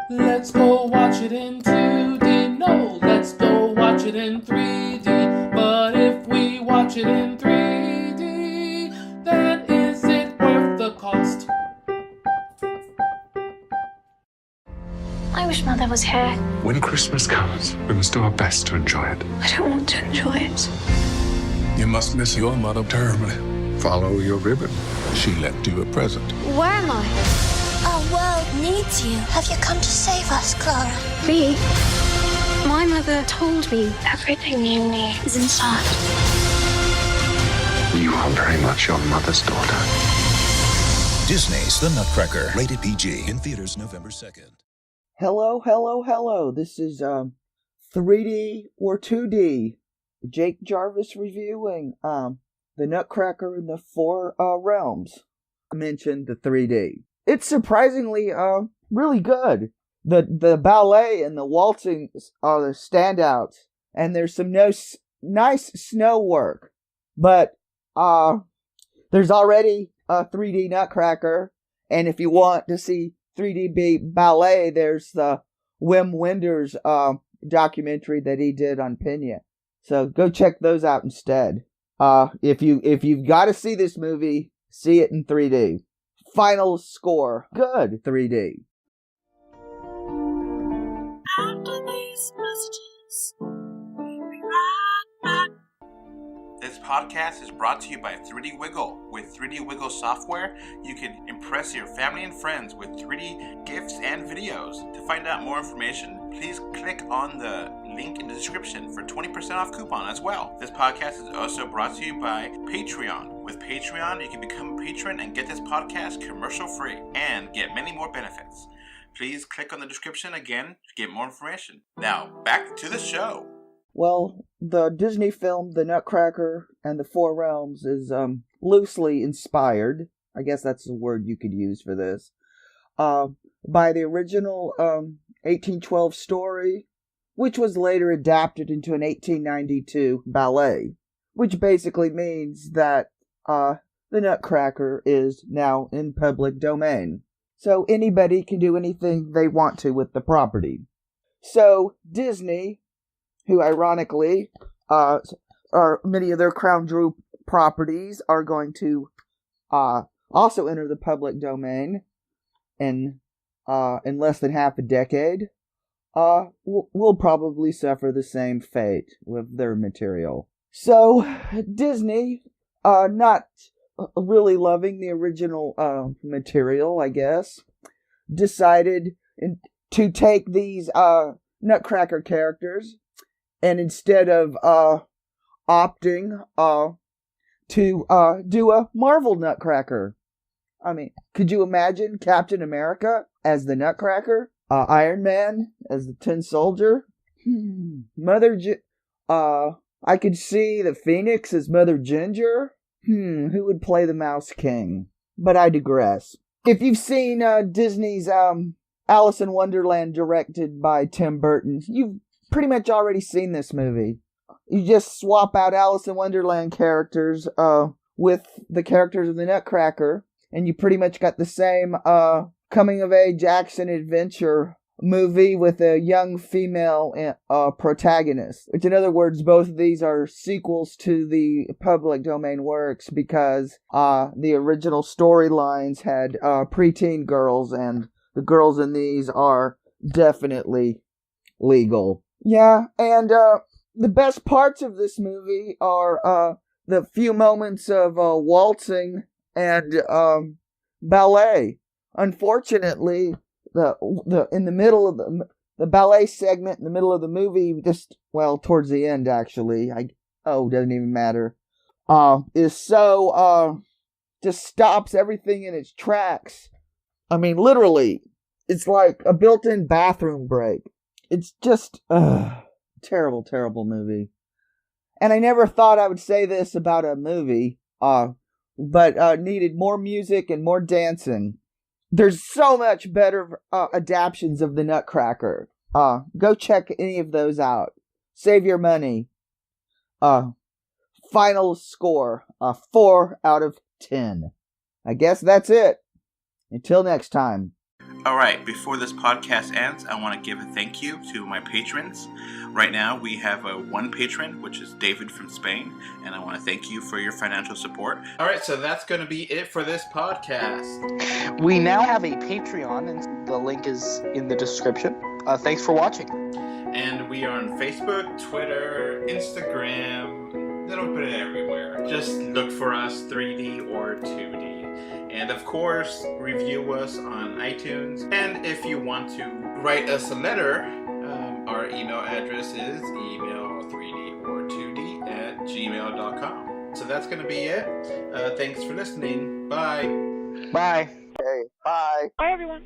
Let's go watch it in 2D. No, let's go watch it in 3D. But if we watch it in 3D, then is it worth the cost? I wish Mother was here. When Christmas comes, we must do our best to enjoy it. I don't want to enjoy it. You must miss your mother terribly. Follow your ribbon. She left you a present. Where am I? Our world needs you. Have you come to save us, Clara? Me? My mother told me everything you need is inside. You are very much your mother's daughter. Disney's The Nutcracker, rated PG, in theaters November 2nd. Hello, hello, hello. This is 3D or 2D. Jake Jarvis reviewing The Nutcracker in the Four Realms. I mentioned the 3D. It's surprisingly really good. The ballet and the waltzing are the standouts, and there's some nice snow work. But there's already a 3D Nutcracker, and if you want to see 3D ballet, there's the Wim Wenders documentary that he did on Pena. So go check those out instead. If you've got to see this movie, see it in 3D. Final score, good 3D. After these messages, we'll be right back. This podcast is brought to you by 3D Wiggle. With 3D Wiggle software, you can impress your family and friends with 3D gifts and videos. To find out more information, please click on the link in the description for 20% off coupon as well. This podcast is also brought to you by Patreon. With Patreon, you can become a patron and get this podcast commercial free and get many more benefits. Please click on the description again to get more information. Now, back to the show. Well, the Disney film The Nutcracker and the Four Realms is loosely inspired, I guess that's the word you could use for this, by the original 1812 story, which was later adapted into an 1892 ballet, which basically means that The Nutcracker is now in public domain. So anybody can do anything they want to with the property. So Disney, who ironically, many of their Crown Jewel properties are going to also enter the public domain in less than half a decade, will probably suffer the same fate with their material. So Disney, not really loving the original material, I guess, decided to take these Nutcracker characters, and instead of opting to do a Marvel Nutcracker. I mean, could you imagine Captain America as the Nutcracker? Iron Man as the Tin Soldier? I could see the Phoenix as Mother Ginger. Who would play the Mouse King? But I digress. If you've seen Disney's Alice in Wonderland directed by Tim Burton, you've pretty much already seen this movie. You just swap out Alice in Wonderland characters with the characters of the Nutcracker, and you pretty much got the same coming-of-age action-adventure movie with a young female protagonist. Which, in other words, both of these are sequels to the public domain works because the original storylines had preteen girls, and the girls in these are definitely legal. Yeah, and the best parts of this movie are the few moments of waltzing and ballet. Unfortunately, in the middle of the ballet segment in the middle of the movie, towards the end actually, doesn't even matter, is so just stops everything in its tracks. I mean, literally, it's like a built-in bathroom break. It's just terrible, terrible movie. And I never thought I would say this about a movie, but needed more music and more dancing. There's so much better adaptions of the Nutcracker. Go check any of those out. Save your money. Final score, 4 out of 10. I guess that's it. Until next time. Alright, before this podcast ends, I want to give a thank you to my patrons. Right now, we have one patron, which is David from Spain, and I want to thank you for your financial support. Alright, so that's going to be it for this podcast. We now have a Patreon, and the link is in the description. Thanks for watching. And we are on Facebook, Twitter, Instagram, little bit everywhere. Just look for us, 3D or 2D. And of course, review us on iTunes. And if you want to write us a letter, our email address is email3dortwo d@gmail.com. So that's going to be it. Thanks for listening. Bye. Bye. Hey, bye. Bye, everyone.